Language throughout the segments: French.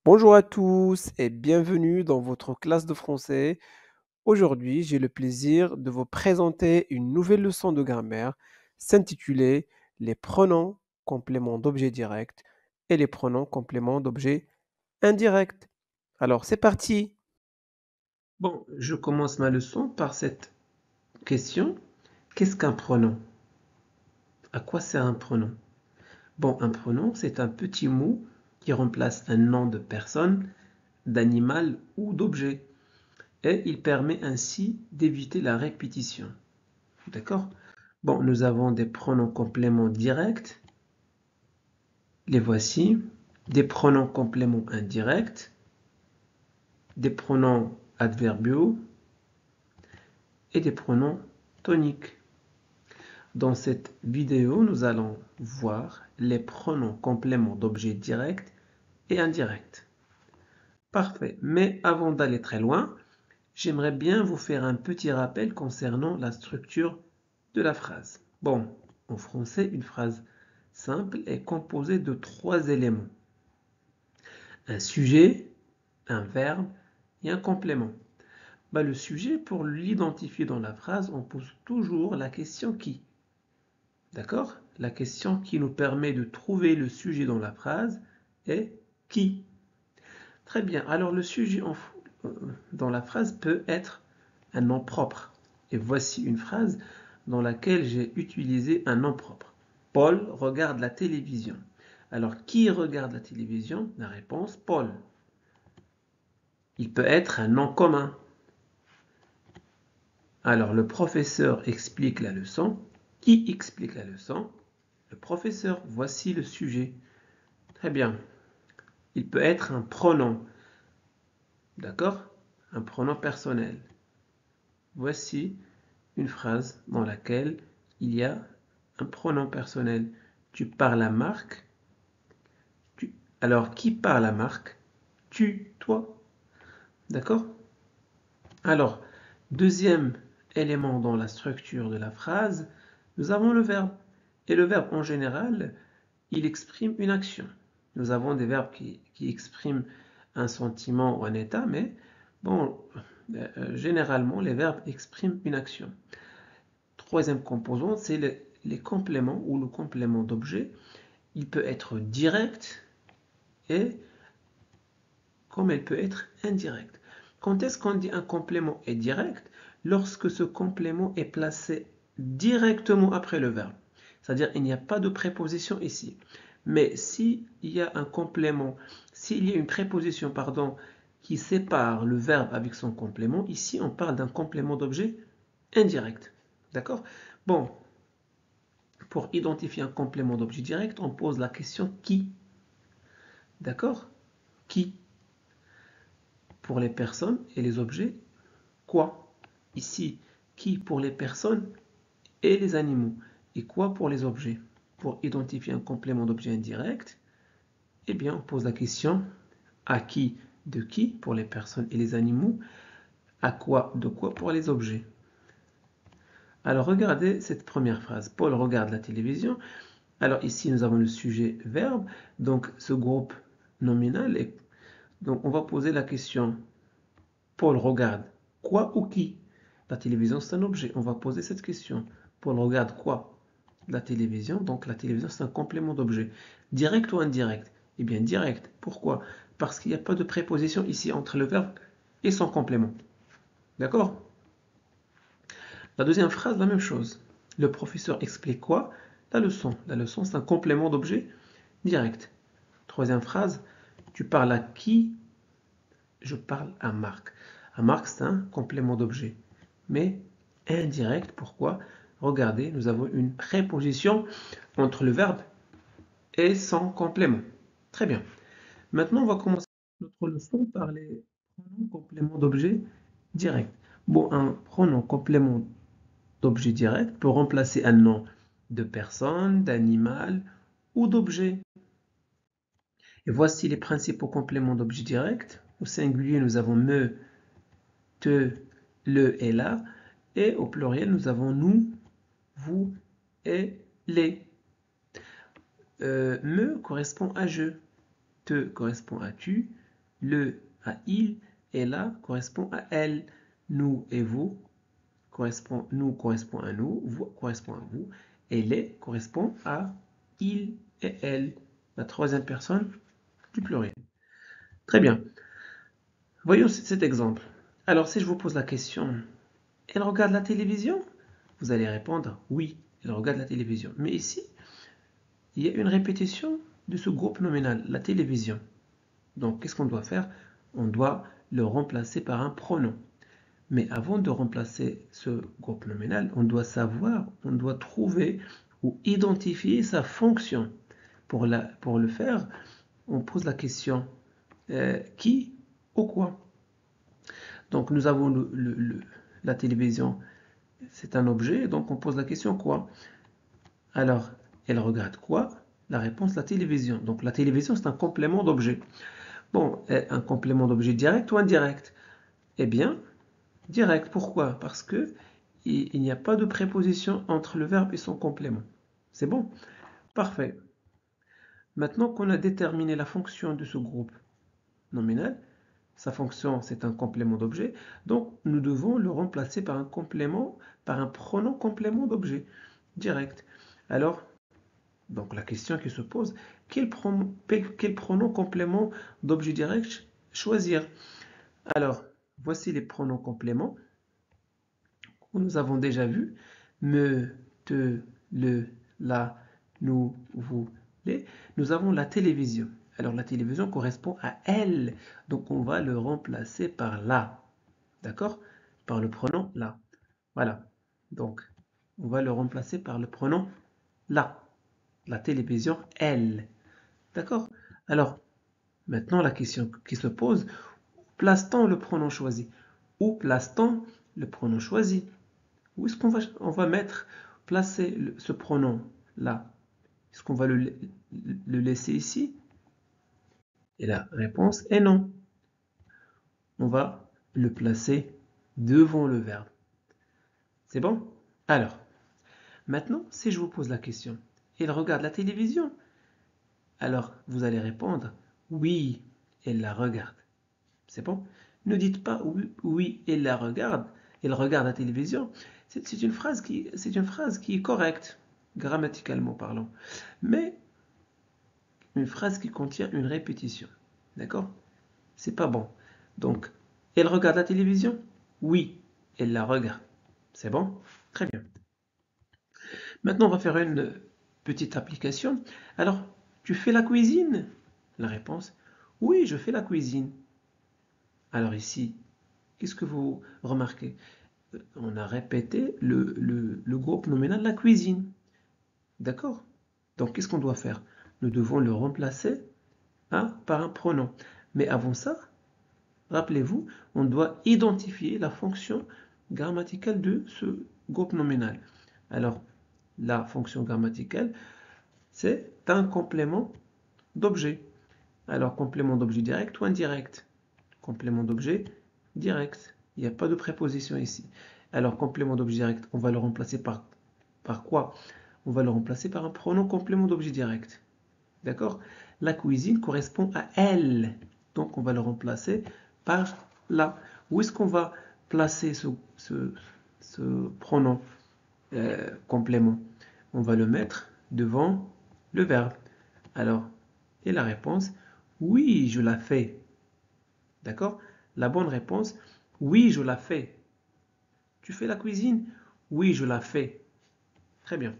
Bonjour à tous et bienvenue dans votre classe de français. Aujourd'hui, j'ai le plaisir de vous présenter une nouvelle leçon de grammaire s'intitulée Les pronoms compléments d'objet direct et les pronoms compléments d'objet indirect. Alors, c'est parti. Bon, je commence ma leçon par cette question. Qu'est-ce qu'un pronom? À quoi sert un pronom? Bon, un pronom, c'est un petit mot qui remplace un nom de personne, d'animal ou d'objet. Et il permet ainsi d'éviter la répétition. D'accord? Bon, nous avons des pronoms compléments directs. Les voici. Des pronoms compléments indirects. Des pronoms adverbiaux et des pronoms toniques. Dans cette vidéo, nous allons voir les pronoms compléments d'objets directs et indirects. Parfait. Mais avant d'aller très loin, j'aimerais bien vous faire un petit rappel concernant la structure de la phrase. Bon, en français, une phrase simple est composée de trois éléments. Un sujet, un verbe et un complément. Le sujet, pour l'identifier dans la phrase, on pose toujours la question qui. D'accord? La question qui nous permet de trouver le sujet dans la phrase est qui? Très bien. Alors le sujet dans la phrase peut être un nom propre. Et voici une phrase dans laquelle j'ai utilisé un nom propre. Paul regarde la télévision. Alors qui regarde la télévision? La réponse, Paul. Il peut être un nom commun. Alors le professeur explique la leçon. Qui explique la leçon? Le professeur. Voici le sujet. Très bien. Il peut être un pronom. D'accord? Un pronom personnel. Voici une phrase dans laquelle il y a un pronom personnel. Tu parles à Marc. Alors, qui parle à Marc? Tu, toi. D'accord? Alors, deuxième élément dans la structure de la phrase, nous avons le verbe. Et le verbe, en général, il exprime une action. Nous avons des verbes qui expriment un sentiment ou un état, mais bon, généralement, les verbes expriment une action. Troisième composante, c'est les compléments ou le complément d'objet. Il peut être direct et comme il peut être indirect. Quand est-ce qu'on dit un complément est direct? Lorsque ce complément est placé directement après le verbe. C'est-à-dire il n'y a pas de préposition ici. Mais s'il y a un complément, s'il y a une préposition, pardon, qui sépare le verbe avec son complément, ici on parle d'un complément d'objet indirect. D'accord? Bon, pour identifier un complément d'objet direct, on pose la question qui. D'accord? Qui? Pour les personnes et les objets, quoi? Ici, qui pour les personnes et les animaux, et quoi pour les objets? Pour identifier un complément d'objet indirect, eh bien, on pose la question à qui de qui pour les personnes et les animaux, à quoi de quoi pour les objets. Alors, regardez cette première phrase. Paul regarde la télévision. Alors, ici, nous avons le sujet verbe. Donc, ce groupe nominal. Donc, on va poser la question. Paul regarde quoi ou qui? La télévision, c'est un objet. On va poser cette question. Paul regarde quoi? La télévision. Donc, la télévision, c'est un complément d'objet. Direct ou indirect? Eh bien, direct. Pourquoi? Parce qu'il n'y a pas de préposition ici entre le verbe et son complément. D'accord? La deuxième phrase, la même chose. Le professeur explique quoi? La leçon. La leçon, c'est un complément d'objet direct. Troisième phrase, tu parles à qui? Je parle à Marc. À Marc, c'est un complément d'objet. Mais indirect, pourquoi? Regardez, nous avons une préposition entre le verbe et son complément. Très bien. Maintenant, on va commencer notre leçon par les pronoms compléments d'objet direct. Bon, un pronom complément d'objet direct peut remplacer un nom de personne, d'animal ou d'objet. Et voici les principaux compléments d'objet direct. Au singulier, nous avons me, te, le et la. Et au pluriel, nous avons nous, vous et les. Me correspond à je, te correspond à tu, Le à il et la correspond à elle. Nous et vous correspond à nous, vous correspond à vous, et les correspond à il et elle, la troisième personne du pluriel. Très bien. Voyons cet exemple. Alors, si je vous pose la question, elle regarde la télévision? Vous allez répondre oui, elle regarde la télévision. Mais ici, il y a une répétition de ce groupe nominal, la télévision. Donc, qu'est-ce qu'on doit faire? On doit le remplacer par un pronom. Mais avant de remplacer ce groupe nominal, on doit savoir, on doit trouver ou identifier sa fonction. Pour le faire, on pose la question qui ou quoi. Donc nous avons la télévision, c'est un objet, donc on pose la question quoi. Alors, elle regarde quoi? La réponse, la télévision. Donc la télévision, c'est un complément d'objet. Bon, un complément d'objet direct ou indirect? Eh bien, direct. Pourquoi? Parce que il n'y a pas de préposition entre le verbe et son complément. C'est bon? Parfait. Maintenant qu'on a déterminé la fonction de ce groupe nominal, sa fonction c'est un complément d'objet, donc nous devons le remplacer par un complément, par un pronom complément d'objet direct. Alors, donc la question qui se pose, quel pronom complément d'objet direct choisir? Alors, voici les pronoms compléments que nous avons déjà vus. Me, te, le, la, nous, vous, les. Nous avons la télévision. Alors la télévision correspond à elle. Donc on va le remplacer par la. D'accord? Par le pronom la. Voilà. Donc on va le remplacer par le pronom la. La télévision, elle. D'accord? Alors maintenant la question qui se pose, place-t-on le pronom choisi? Où place-t-on le pronom choisi? Où est-ce qu'on va mettre, placer ce pronom là? Est-ce qu'on va le laisser ici? Et la réponse est non. On va le placer devant le verbe. C'est bon? Alors, maintenant, si je vous pose la question, elle regarde la télévision? Alors, vous allez répondre, oui, elle la regarde. C'est bon? Ne dites pas oui, oui, elle regarde la télévision. C'est une phrase qui est correcte, grammaticalement parlant. Mais une phrase qui contient une répétition. D'accord? C'est pas bon. Donc, elle regarde la télévision? Oui, elle la regarde. C'est bon? Très bien. Maintenant, on va faire une petite application. Alors, tu fais la cuisine? La réponse, oui, je fais la cuisine. Alors ici, qu'est-ce que vous remarquez? On a répété le groupe nominal la cuisine. D'accord? Donc, qu'est-ce qu'on doit faire? Nous devons le remplacer par un pronom. Mais avant ça, rappelez-vous, on doit identifier la fonction grammaticale de ce groupe nominal. Alors, la fonction grammaticale, c'est un complément d'objet. Alors, complément d'objet direct ou indirect? Complément d'objet direct. Il n'y a pas de préposition ici. Alors, complément d'objet direct, on va le remplacer par quoi? On va le remplacer par un pronom complément d'objet direct. D'accord? La cuisine correspond à elle. Donc, on va le remplacer par la. Où est-ce qu'on va placer ce pronom complément? On va le mettre devant le verbe. Alors, et la réponse, oui, je la fais. D'accord? La bonne réponse, oui, je la fais. Tu fais la cuisine? Oui, je la fais. Très bien.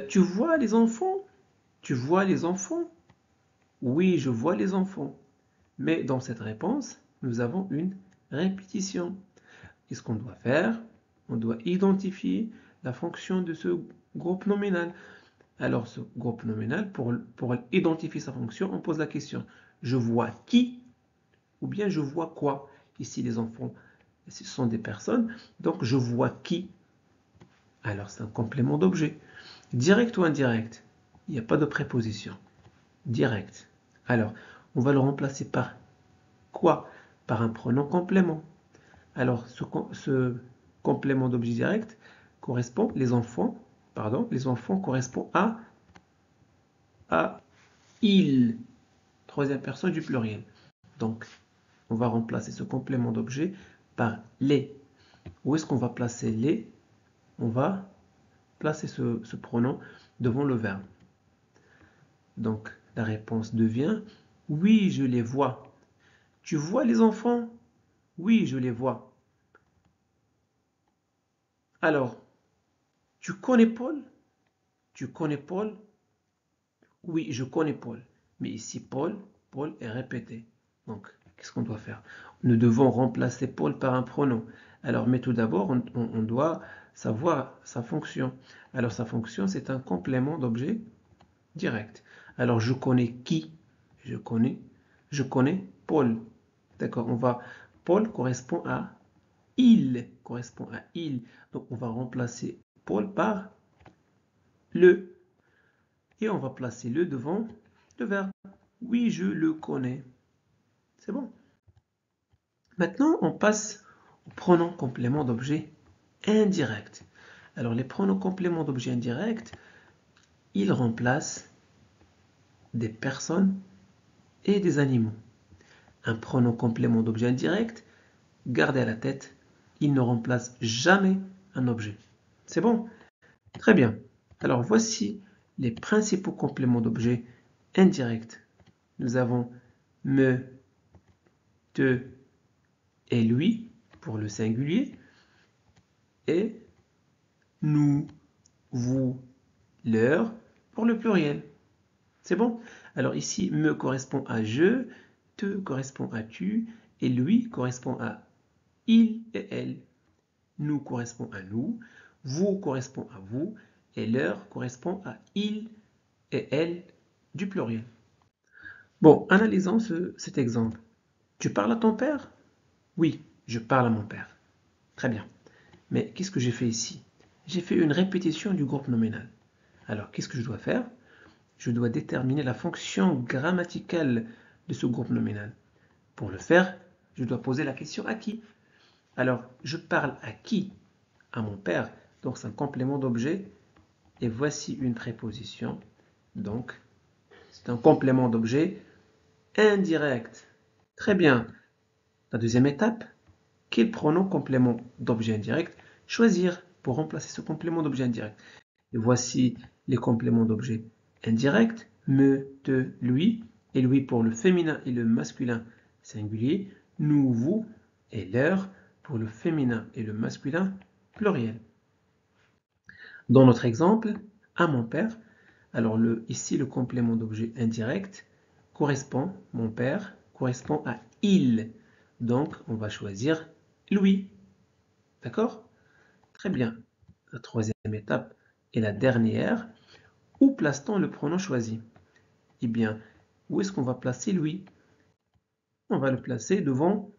Tu vois les enfants? Tu vois les enfants? Oui, je vois les enfants. Mais dans cette réponse, nous avons une répétition. Qu'est-ce qu'on doit faire? On doit identifier la fonction de ce groupe nominal. Alors, ce groupe nominal, pour identifier sa fonction, on pose la question, je vois qui ou bien je vois quoi? Ici, les enfants, ce sont des personnes, donc je vois qui? Alors, c'est un complément d'objet. Direct ou indirect? Il n'y a pas de préposition. Direct. Alors, on va le remplacer par quoi? Par un pronom complément. Alors, ce complément d'objet direct correspond, les enfants correspondent à il. troisième personne du pluriel. Donc, on va remplacer ce complément d'objet par les. Où est-ce qu'on va placer les? On va placer ce pronom devant le verbe. Donc, la réponse devient « Oui, je les vois ». Tu vois les enfants? Oui, je les vois. Alors, tu connais Paul? Tu connais Paul? Oui, je connais Paul. Mais ici, Paul est répété. Donc, qu'est-ce qu'on doit faire? Nous devons remplacer Paul par un pronom. Alors, mais tout d'abord, on doit savoir sa fonction. Alors, sa fonction, c'est un complément d'objet direct. Alors, je connais qui? Je connais Paul. D'accord, Paul correspond à il. Correspond à il. Donc, on va remplacer Paul par le. Et on va placer le devant le verbe. Oui, je le connais. C'est bon. Maintenant, on passe aux pronoms compléments d'objet indirect. Alors, les pronoms compléments d'objet indirect, ils remplacent des personnes et des animaux. Un pronom complément d'objet indirect, gardez à la tête, il ne remplace jamais un objet. C'est bon? Très bien. Alors, voici les principaux compléments d'objet indirects. Nous avons me, te et lui pour le singulier et nous, vous, leur pour le pluriel. C'est bon? Alors ici, me correspond à je, te correspond à tu et lui correspond à il et elle. Nous correspond à nous, vous correspond à vous et leur correspond à il et elle du pluriel. Bon, analysons cet exemple. Tu parles à ton père? Oui, je parle à mon père. Très bien. Mais qu'est-ce que j'ai fait ici? J'ai fait une répétition du groupe nominal. Alors, qu'est-ce que je dois faire? Je dois déterminer la fonction grammaticale de ce groupe nominal. Pour le faire, je dois poser la question à qui? Alors, je parle à qui? À mon père. Donc, c'est un complément d'objet. Et voici une préposition. Donc, c'est un complément d'objet indirect. Très bien. La deuxième étape, quel pronom complément d'objet indirect choisir pour remplacer ce complément d'objet indirect? Et voici les compléments d'objet indirects, me, te, lui, et lui pour le féminin et le masculin singulier, nous, vous, et leur pour le féminin et le masculin pluriel. Dans notre exemple, à mon père, alors ici le complément d'objet indirect correspond, mon père, correspond à il. Donc on va choisir lui. D'accord? Très bien. La troisième étape est la dernière. Où place-t-on le pronom choisi? Eh bien, où est-ce qu'on va placer lui? On va le placer devant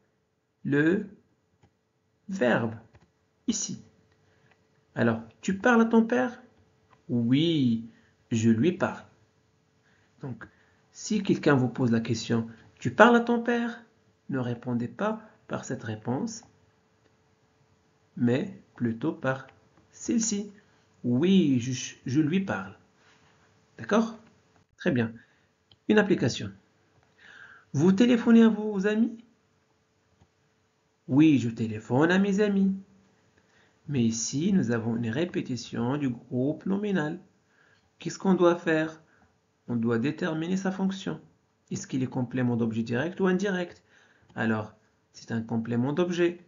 le verbe, ici. Alors, tu parles à ton père? Oui, je lui parle. Donc, si quelqu'un vous pose la question, tu parles à ton père? Ne répondez pas par cette réponse, mais plutôt par celle-ci. Oui, je lui parle. D'accord? Très bien. Une application. Vous téléphonez à vos amis? Oui, je téléphone à mes amis. Mais ici, nous avons une répétition du groupe nominal. Qu'est-ce qu'on doit faire? On doit déterminer sa fonction. Est-ce qu'il est complément d'objet direct ou indirect? Alors, c'est un complément d'objet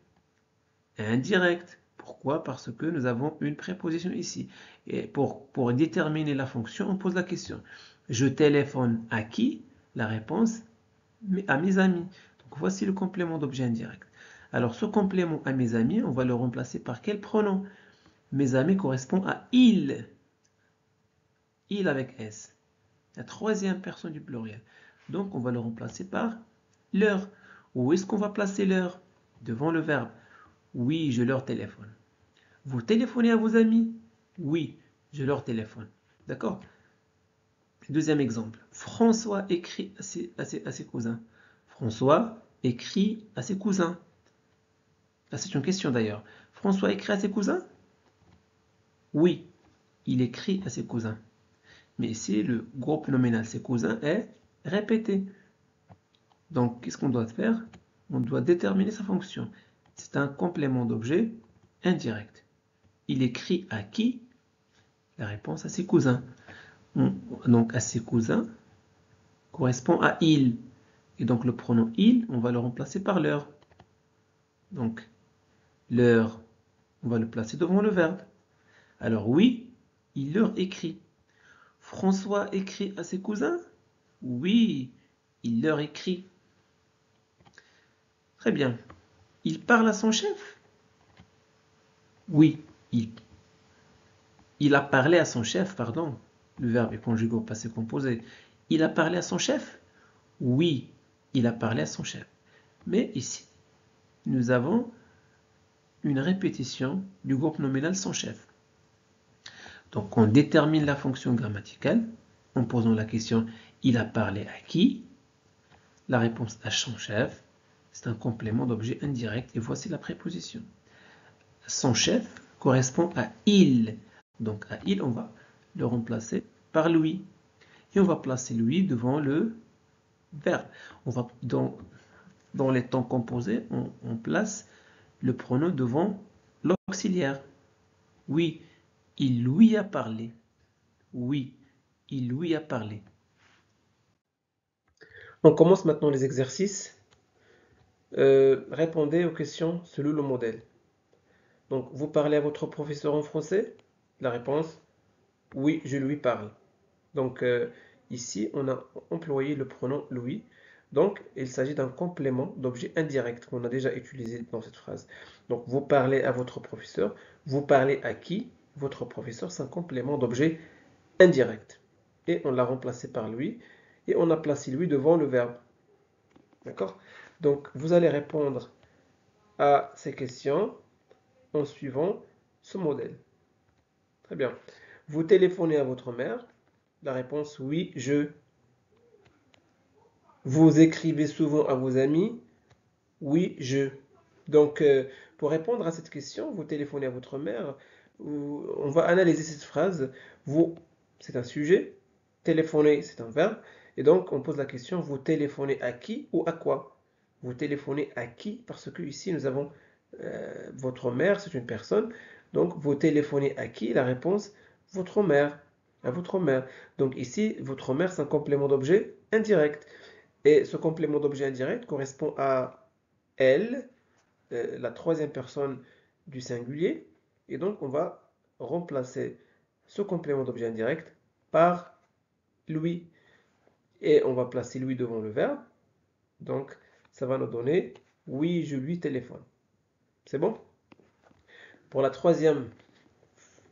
indirect. Pourquoi? Parce que nous avons une préposition ici. Et pour déterminer la fonction, on pose la question. Je téléphone à qui? La réponse, à mes amis. Donc voici le complément d'objet indirect. Alors ce complément à mes amis, on va le remplacer par quel pronom? Mes amis correspond à il. Il avec S. La troisième personne du pluriel. Donc on va le remplacer par leur. Où est-ce qu'on va placer leur? Devant le verbe. Oui, je leur téléphone. Vous téléphonez à vos amis? Oui, je leur téléphone. D'accord? Deuxième exemple. François écrit à ses cousins. François écrit à ses cousins. Là, c'est une question d'ailleurs. François écrit à ses cousins? Oui, il écrit à ses cousins. Mais ici, le groupe nominal ses cousins est répété. Donc, qu'est-ce qu'on doit faire? On doit déterminer sa fonction. C'est un complément d'objet indirect. Il écrit à qui? La réponse à ses cousins. Donc, à ses cousins correspond à il. Et donc, le pronom il, on va le remplacer par leur. Donc, leur, on va le placer devant le verbe. Alors, oui, il leur écrit. François écrit à ses cousins? Oui, il leur écrit. Très bien. Il parle à son chef? Oui, il a parlé à son chef, pardon. Le verbe est conjugué au passé composé. Il a parlé à son chef? Oui, il a parlé à son chef. Mais ici, nous avons une répétition du groupe nominal son chef. Donc, on détermine la fonction grammaticale en posant la question il a parlé à qui? La réponse à son chef. C'est un complément d'objet indirect et voici la préposition. Son chef correspond à il. Donc à il, on va le remplacer par lui. Et on va placer lui devant le verbe. On va, dans les temps composés, on place le pronom devant l'auxiliaire. Oui, il lui a parlé. Oui, il lui a parlé. On commence maintenant les exercices. Répondez aux questions selon le modèle. Donc, vous parlez à votre professeur en français? La réponse, oui, je lui parle. Donc, ici, on a employé le pronom lui. Donc, il s'agit d'un complément d'objet indirect qu'on a déjà utilisé dans cette phrase. Donc, vous parlez à votre professeur. Vous parlez à qui? Votre professeur, c'est un complément d'objet indirect. Et on l'a remplacé par lui. Et on a placé lui devant le verbe. D'accord? Donc, vous allez répondre à ces questions en suivant ce modèle. Très bien. Vous téléphonez à votre mère. La réponse, oui, je. Vous écrivez souvent à vos amis? Oui, je. Donc, pour répondre à cette question, vous téléphonez à votre mère. On va analyser cette phrase. Vous, c'est un sujet. Téléphoner, c'est un verbe. Et donc, on pose la question, vous téléphonez à qui ou à quoi? Vous téléphonez à qui? Parce que ici, nous avons votre mère, c'est une personne. Donc, vous téléphonez à qui? La réponse, votre mère. À votre mère. Donc ici, votre mère, c'est un complément d'objet indirect. Et ce complément d'objet indirect correspond à elle, la troisième personne du singulier. Et donc, on va remplacer ce complément d'objet indirect par lui. Et on va placer lui devant le verbe. Donc, ça va nous donner oui, je lui téléphone. C'est bon? Pour la troisième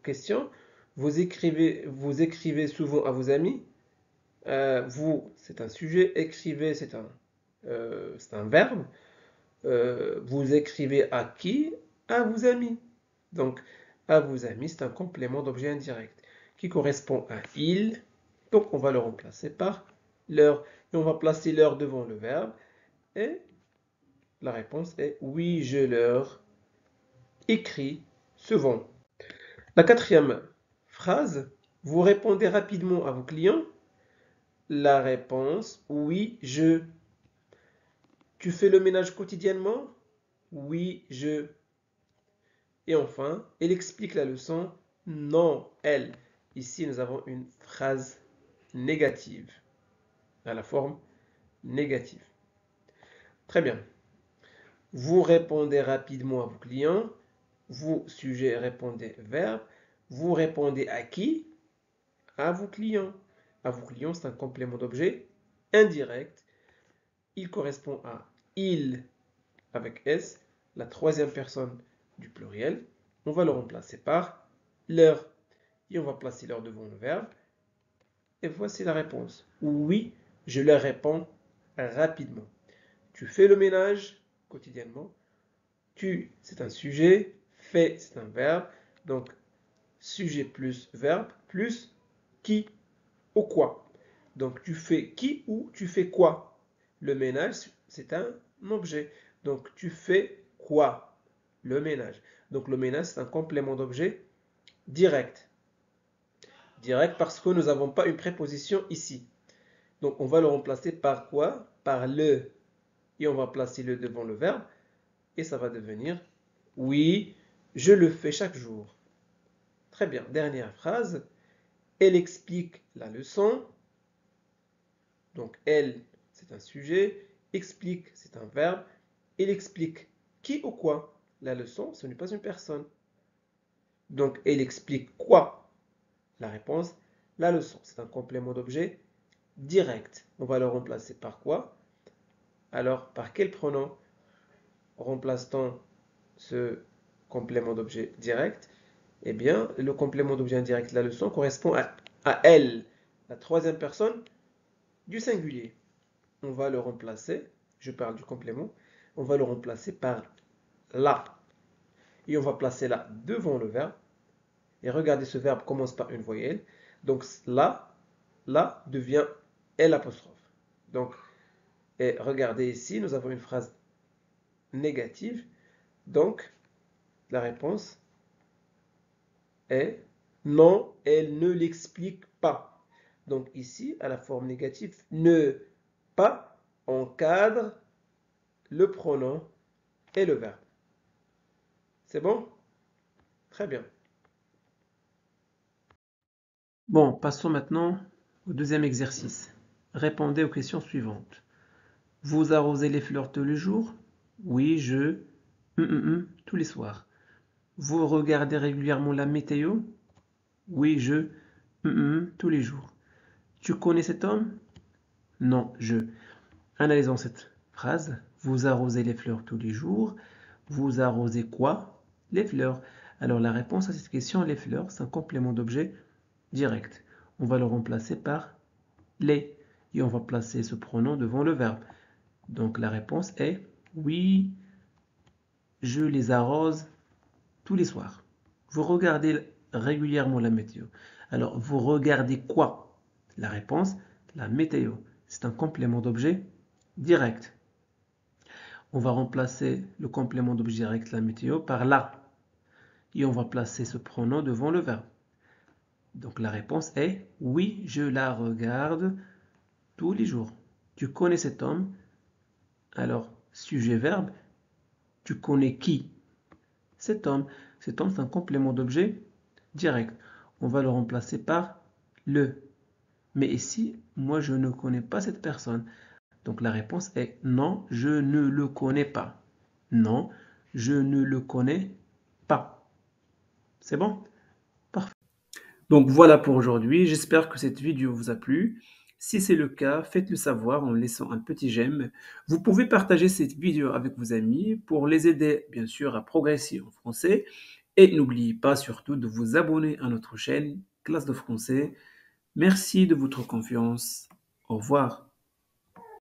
question, vous écrivez souvent à vos amis. Vous, c'est un sujet. Écrivez, c'est un verbe. Vous écrivez à qui? À vos amis. Donc, à vos amis, c'est un complément d'objet indirect qui correspond à il. Donc, on va le remplacer par leur. Et on va placer leur devant le verbe. Et la réponse est oui, je leur écris souvent. La quatrième phrase, vous répondez rapidement à vos clients. La réponse, oui, je. Tu fais le ménage quotidiennement? Oui, je. Et enfin, elle explique la leçon. Non, elle. Ici, nous avons une phrase négative, à la forme négative. Très bien. Vous répondez rapidement à vos clients. Vous, sujet, répondez verbe. Vous répondez à qui? À vos clients. À vos clients, c'est un complément d'objet indirect. Il correspond à il avec S, la troisième personne du pluriel. On va le remplacer par leur. Et on va placer leur devant le verbe. Et voici la réponse. Oui, je leur réponds rapidement. Tu fais le ménage quotidiennement. Tu, c'est un sujet. Fais, c'est un verbe. Donc, sujet plus verbe plus qui ou quoi. Donc, tu fais qui ou tu fais quoi. Le ménage, c'est un objet. Donc, tu fais quoi? Le ménage. Donc, le ménage, c'est un complément d'objet direct. Direct parce que nous n'avons pas une préposition ici. Donc, on va le remplacer par quoi? Par le. et on va placer le devant le verbe et ça va devenir oui, je le fais chaque jour. Très bien, dernière phrase. Elle explique la leçon. Donc elle, c'est un sujet. Explique, c'est un verbe. Elle explique qui ou quoi? La leçon, ce n'est pas une personne. Donc elle explique quoi? La réponse, la leçon. C'est un complément d'objet direct. On va le remplacer par quoi? Alors, par quel pronom remplace-t-on ce complément d'objet direct? Eh bien, le complément d'objet indirect, la leçon, correspond à elle, la troisième personne du singulier. On va le remplacer, je parle du complément, on va le remplacer par la. Et on va placer la devant le verbe. Et regardez, ce verbe commence par une voyelle. Donc la devient L'. Donc, et regardez ici, nous avons une phrase négative. Donc, la réponse est non, elle ne l'explique pas. Donc ici, à la forme négative, ne pas encadre le pronom et le verbe. C'est bon? Très bien. Bon, passons maintenant au deuxième exercice. Répondez aux questions suivantes. Vous arrosez les fleurs tous les jours? Oui, je... tous les soirs. Vous regardez régulièrement la météo? Oui, je... tous les jours. Tu connais cet homme? Non, je... Analysons cette phrase. Vous arrosez les fleurs tous les jours. Vous arrosez quoi? Les fleurs. Alors la réponse à cette question, les fleurs, c'est un complément d'objet direct. On va le remplacer par les. Et on va placer ce pronom devant le verbe. Donc la réponse est oui, je les arrose tous les soirs. Vous regardez régulièrement la météo. Alors vous regardez quoi? La réponse, la météo. C'est un complément d'objet direct. On va remplacer le complément d'objet direct, la météo, par la. Et on va placer ce pronom devant le verbe. Donc la réponse est oui, je la regarde tous les jours. Tu connais cet homme? Alors, sujet-verbe, tu connais qui? Cet homme. Cet homme, c'est un complément d'objet direct. On va le remplacer par le. Mais ici, moi, je ne connais pas cette personne. Donc la réponse est non, je ne le connais pas. Non, je ne le connais pas. C'est bon? Parfait. Donc voilà pour aujourd'hui. J'espère que cette vidéo vous a plu. Si c'est le cas, faites-le savoir en laissant un petit j'aime. Vous pouvez partager cette vidéo avec vos amis pour les aider, bien sûr, à progresser en français. Et n'oubliez pas surtout de vous abonner à notre chaîne Classe de français. Merci de votre confiance. Au revoir.